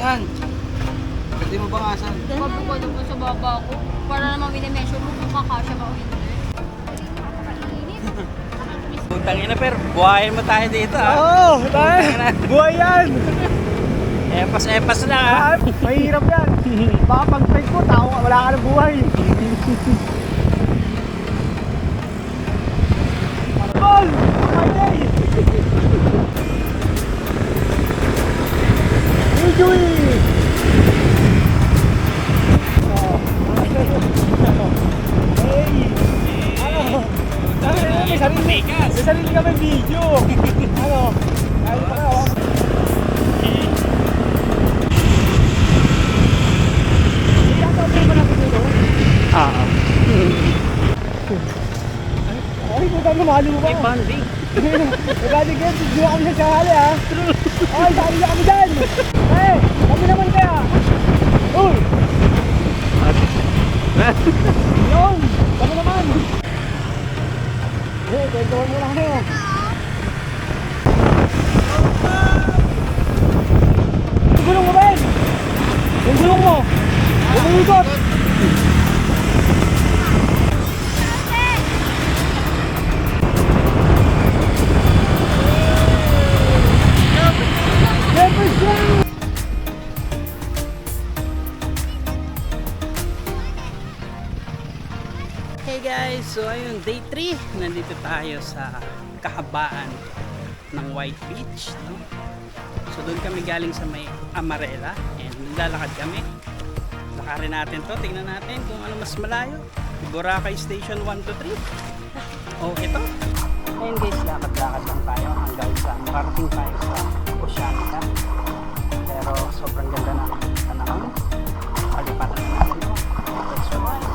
Saan? Pwede mo bangasan? Sabi ko doon sa baba ko. Para naman minimeasure mo kung kakasya ba o hindi. Putang ina, pero buhayin mo tayo dito, ha? Oo, tayo. Buhay yan. Epas na, ha? Mahirap yan. Baka pag-trade ko, tao, wala ka ng buhay. Ball! My day! Ujoy! Hey! Ano? May sarili kami video. Ano? Ayun pa na, Ay, puta na, mahalo mo ba? May bonding. Nagani guys, hindi kami nagsahali ha. Ay, sali na kami dyan. Eh, kami naman kaya. Uy! Yun, kami naman. Eh, kwentuhan mo lang kayo. Yung gulong mo, Ben! Yung gulong mo! Umuikot! Hey guys, so ayun, day 3. Nandito tayo sa kahabaan ng White Beach, no? So doon kami galing sa may Amarela and lalakad kami. Lakarin natin to, tingnan natin kung ano mas malayo. Boracay Station 1 to 3. Oh, ito. Ayun guys, lakad-lakad lang tayo hanggang sa makarating tayo sa Oceanica. Pero sobrang ganda ng panahon. Palipatan na natin ito. Let's ride.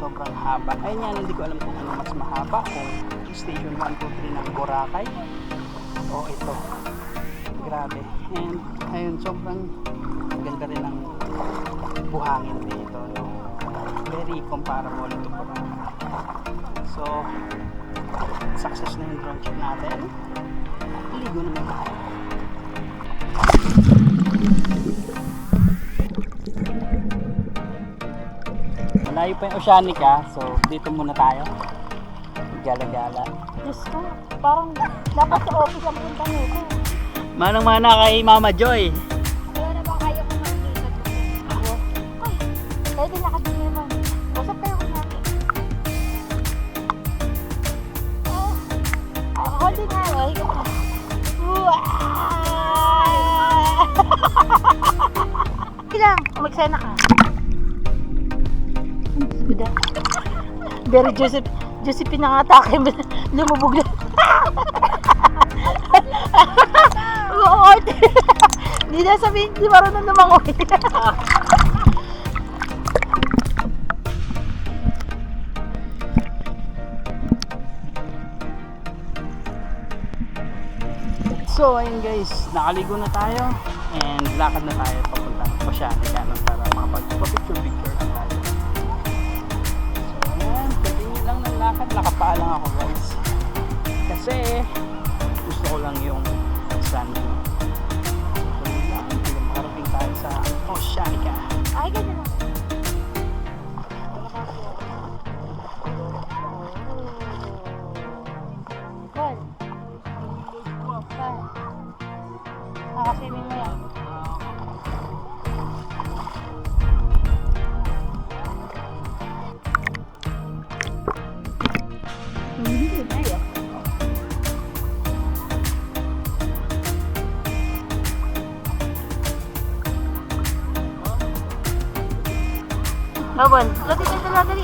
Sobrang haba. Ayun yan, hindi ko alam kung ano mas mahaba, kung Station 1, 2, 3 ng Boracay o ito. Grabe. And ayun, sobrang ganda rin ang buhangin dito, no? Very comparable to Boracay. So success na yung drone shot natin. Ligo naman tayo. Malayo pa yung Oceanica, so dito muna tayo. Gala-gala. Diyos ko, parang dapat sa office ang punta nito. Manang-mana kay Mama Joy. Kaya na bang kaya ko mag-iisip ko? Ay, tayo din nakabili naman. Basta tayo ko natin. Holding hands. Higa pa. Magsena ka. Good. Pero Josephine ang atake. Lumubog na. Oo, hindi na sabihin, hindi marunong lumangoy. So ayun guys, nakaligo na tayo and lakad na tayo papunta ng Oceanica para makapag-picture na tayo. So ayan, continue lang ng lakad, nakapaa lang ako guys. Kasi gusto ko lang yung sand. So yun lang, hanggang makarating tayo sa Oceanica. Ay, ganyan lang. Cool. Nakaswimming mo yan. Laban, dati kayo dala dali.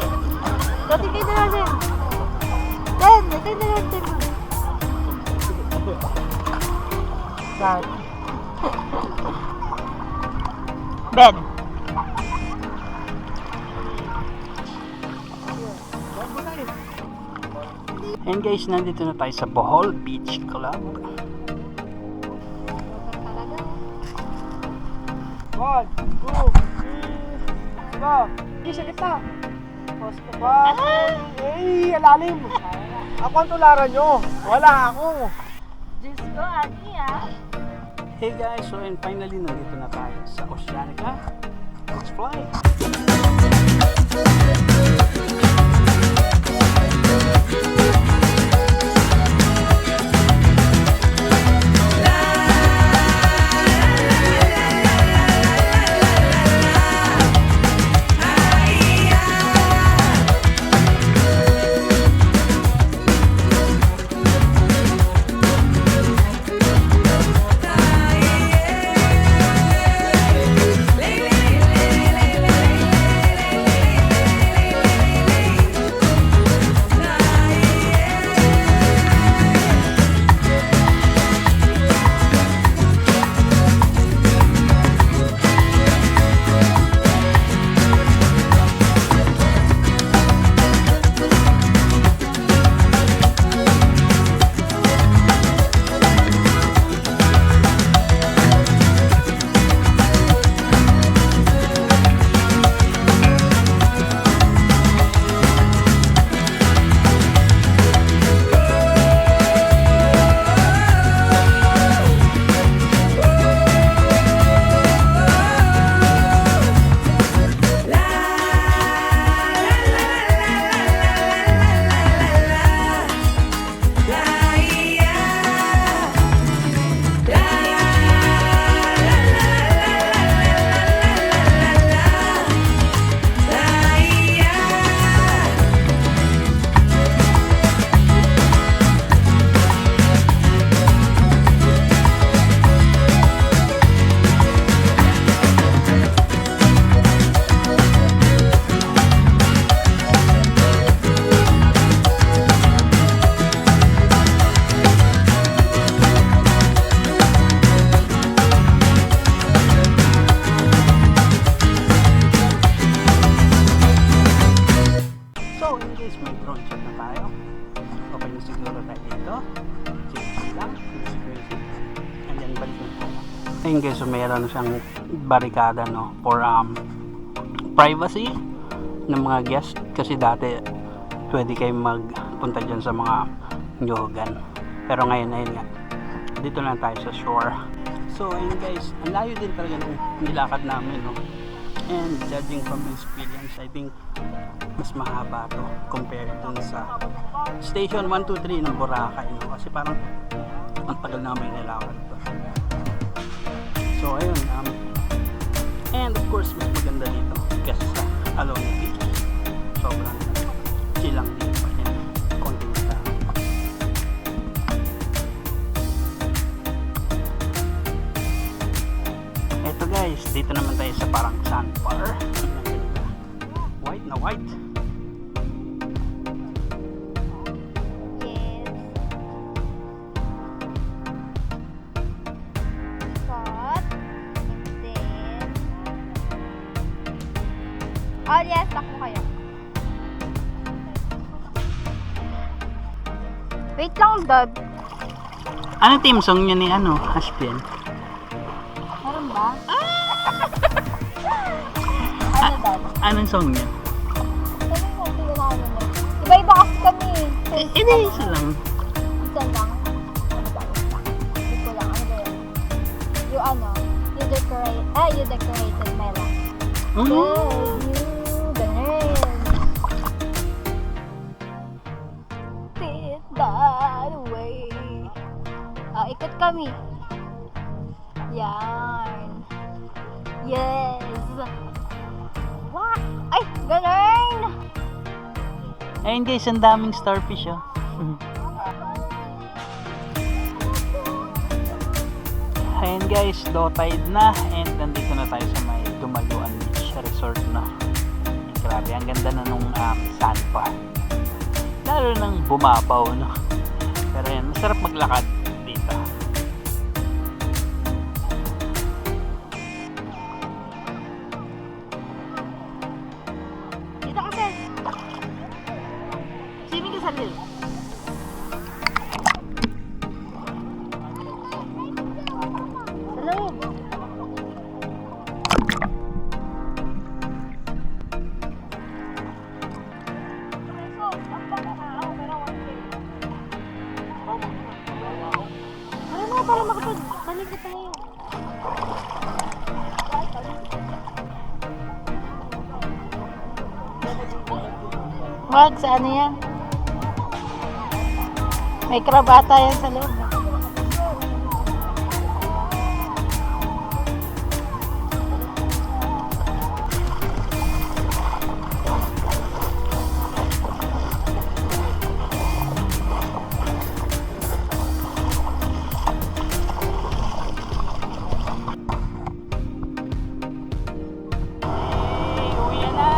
Dati kayo dala dali. Dan, dati dala dali. Dan. Ben. And guys, nandito na tayo sa Bohol Beach Club. 1, 2, 3, stop. Isa kita. Eh, alalim. Ako ang tularan nyo. Wala ako. Diyos ko, Ani ah. Hey guys, so and finally nandito na tayo sa Oceanica. Let's fly! Ayun guys, so mayroon siyang barikada no for privacy ng mga guest kasi dati pwede kayo magpunta dyan sa mga yogan, pero ngayon ayun nga, dito lang tayo sa shore. So ayun guys, ang layo din talaga ng nilakad namin no, and judging from experience I think mas mahaba to compared dun sa station 1, 2, 3 ng Boracay no? Kasi parang ang tagal namin nilakad to. So ayun, and of course mas maganda dito kasi sa Alona Beach, sobrang chill lang dito and konting tao. Eto guys, guys, dito naman tayo sa parang sandbar. White na white. Yes. Spot. Then. Oh yes, takbo kayo. Wait lang, Dad. Ano team song niya ni Haspian? Meron ba? Ano, Dad? Anong song niya? Sabi mo, hindi ko na ano na. Iba-iba kasi kami. Hindi, isa lang. Isa lang. Ano ba? Hindi ko lang. Ano ba yun? Yung you decorated my life. Love you, ganun. Sit that way. Ikot kami. Yan. Yes. Wow. Ay, ganun. Ayun guys, ang daming starfish oh. Ayun guys, low tide na and nandito na tayo sa may Dumaluan Beach Resort na. Grabe, ang ganda na nung sandbar. Lalo nang bumabaw no. Pero yan, masarap maglakad dito. Dito kasi. Swimming ka sa lil. Sa loob. Ano na, para makapag-balik na tayo. Wag, sa ano yan? May krabata yan sa loob. Hey, uwi na!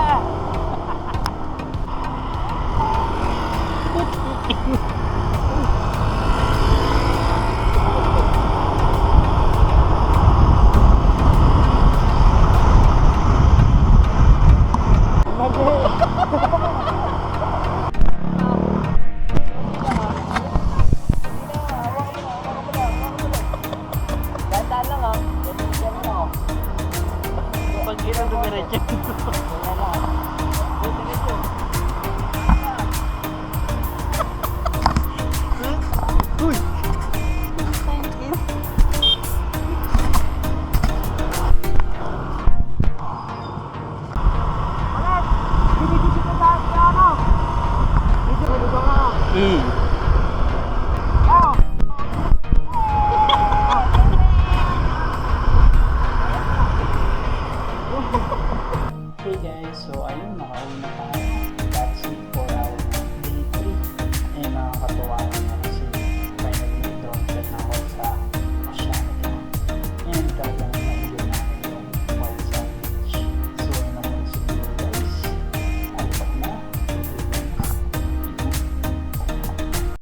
Dandan lang ah. Yan lang oh. Pag ito dumiretso. Yan lang.